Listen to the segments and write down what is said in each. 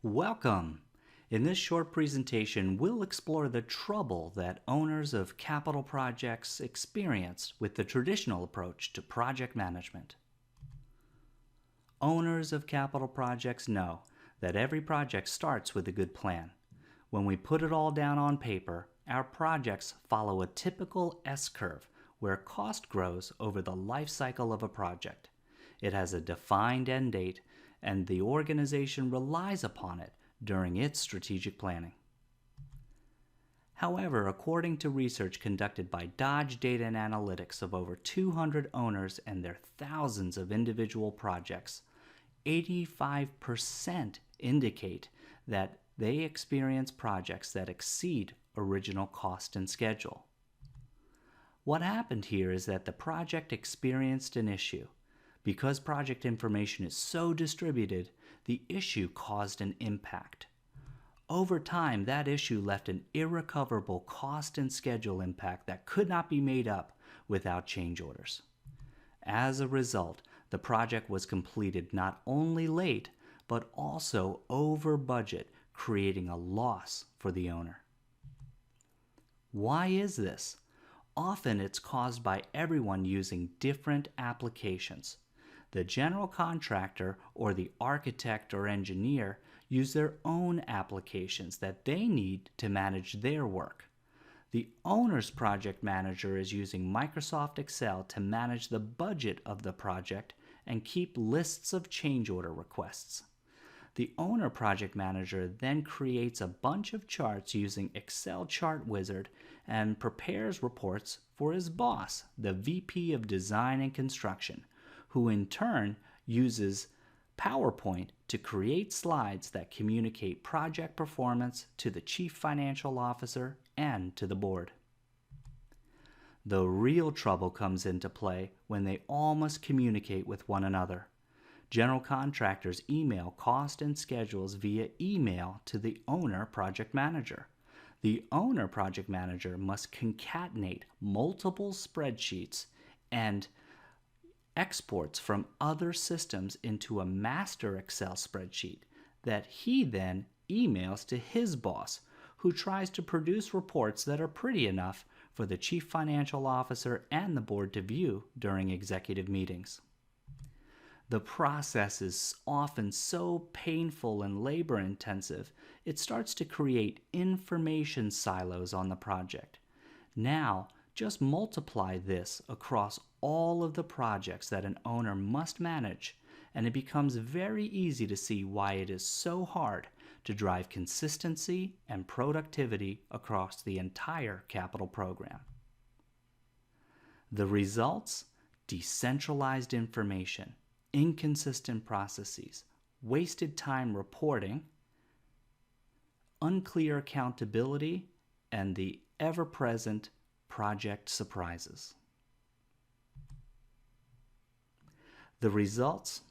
Welcome! In this short presentation, we'll explore the trouble that owners of capital projects experience with the traditional approach to project management. Owners of capital projects know that every project starts with a good plan. When we put it all down on paper, our projects follow a typical S-curve where cost grows over the life cycle of a project. It has a defined end date, and the organization relies upon it during its strategic planning. However, according to research conducted by Dodge Data and Analytics of over 200 owners and their thousands of individual projects, 85% indicate that they experience projects that exceed original cost and schedule. What happened here is that the project experienced an issue. Because project information is so distributed, the issue caused an impact. Over time, that issue left an irrecoverable cost and schedule impact that could not be made up without change orders. As a result, the project was completed not only late, but also over budget, creating a loss for the owner. Why is this? Often it's caused by everyone using different applications. The general contractor or the architect or engineer use their own applications that they need to manage their work. The owner's project manager is using Microsoft Excel to manage the budget of the project and keep lists of change order requests. The owner project manager then creates a bunch of charts using Excel Chart Wizard and prepares reports for his boss, the VP of Design and Construction, who in turn uses PowerPoint to create slides that communicate project performance to the Chief Financial Officer and to the board. The real trouble comes into play when they all must communicate with one another. General contractors email cost and schedules via email to the owner project manager. The owner project manager must concatenate multiple spreadsheets and exports from other systems into a master Excel spreadsheet that he then emails to his boss, who tries to produce reports that are pretty enough for the Chief Financial Officer and the board to view during executive meetings. The process is often so painful and labor-intensive, it starts to create information silos on the project. Now, just multiply this across all of the projects that an owner must manage, and it becomes very easy to see why it is so hard to drive consistency and productivity across the entire capital program. The results? Decentralized information, inconsistent processes, wasted time reporting, unclear accountability, and the ever-present project surprises. The results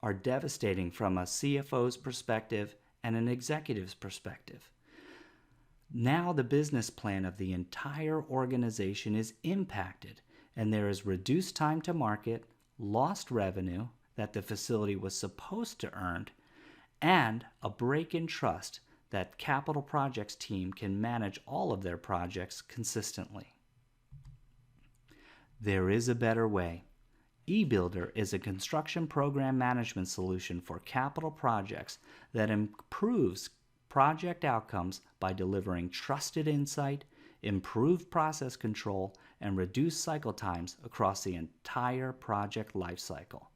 are devastating from a CFO's perspective and an executive's perspective. Now the business plan of the entire organization is impacted, and there is reduced time to market, lost revenue that the facility was supposed to earn, and a break in trust that capital projects team can manage all of their projects consistently. There is a better way. eBuilder is a construction program management solution for capital projects that improves project outcomes by delivering trusted insight, improved process control, and reduced cycle times across the entire project lifecycle.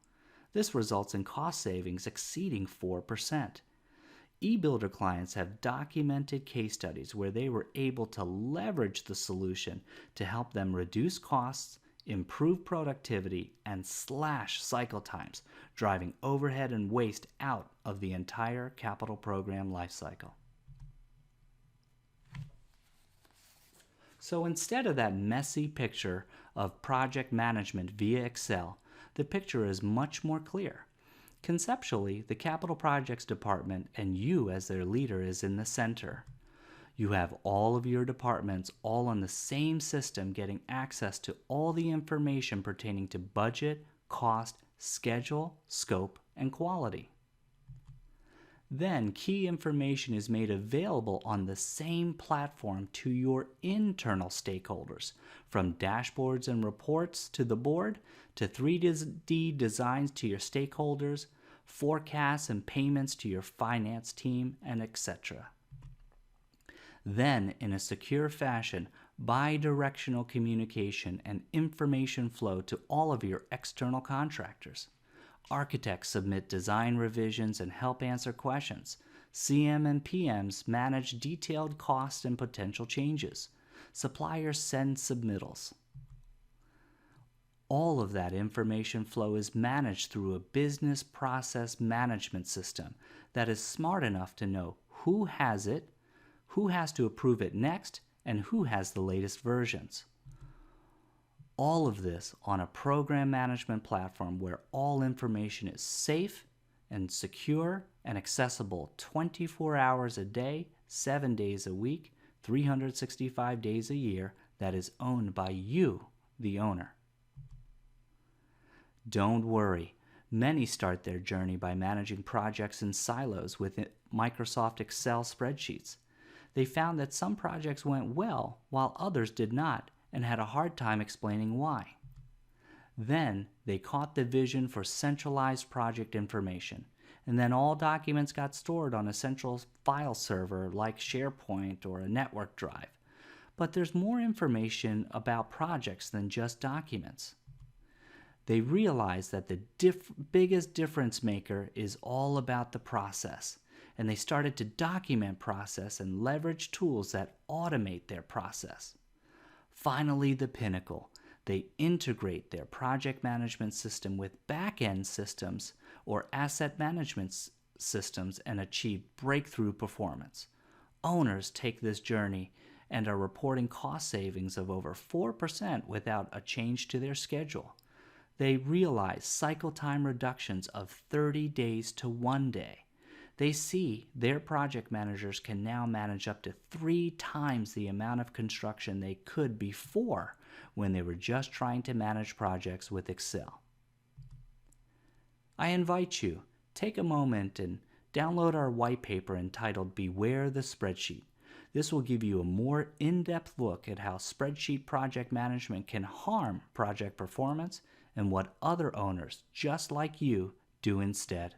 This results in cost savings exceeding 4%. eBuilder clients have documented case studies where they were able to leverage the solution to help them reduce costs, improve productivity, and slash cycle times, driving overhead and waste out of the entire capital program lifecycle. So instead of that messy picture of project management via Excel, the picture is much more clear. Conceptually, the capital projects department and you as their leader is in the center. You have all of your departments all on the same system getting access to all the information pertaining to budget, cost, schedule, scope, and quality. Then key information is made available on the same platform to your internal stakeholders, from dashboards and reports to the board, to 3D designs to your stakeholders, forecasts and payments to your finance team, and etc. Then, in a secure fashion, bi-directional communication and information flow to all of your external contractors. Architects submit design revisions and help answer questions. CM and PMs manage detailed costs and potential changes. Suppliers send submittals. All of that information flow is managed through a business process management system that is smart enough to know who has it, who has to approve it next, and who has the latest versions. All of this on a program management platform where all information is safe and secure and accessible 24 hours a day, 7 days a week, 365 days a year, that is owned by you, the owner. Don't worry. Many start their journey by managing projects in silos with Microsoft Excel spreadsheets. They found that some projects went well while others did not, and had a hard time explaining why. Then they caught the vision for centralized project information, and then all documents got stored on a central file server like SharePoint or a network drive. But there's more information about projects than just documents. They realized that the biggest difference maker is all about the process, and they started to document process and leverage tools that automate their process. Finally, the pinnacle. They integrate their project management system with back-end systems or asset management systems and achieve breakthrough performance. Owners take this journey and are reporting cost savings of over 4% without a change to their schedule. They realize cycle time reductions of 30 days to 1 day. They see their project managers can now manage up to 3 times the amount of construction they could before when they were just trying to manage projects with Excel. I invite you, take a moment and download our white paper entitled Beware the Spreadsheet. This will give you a more in-depth look at how spreadsheet project management can harm project performance and what other owners just like you do instead.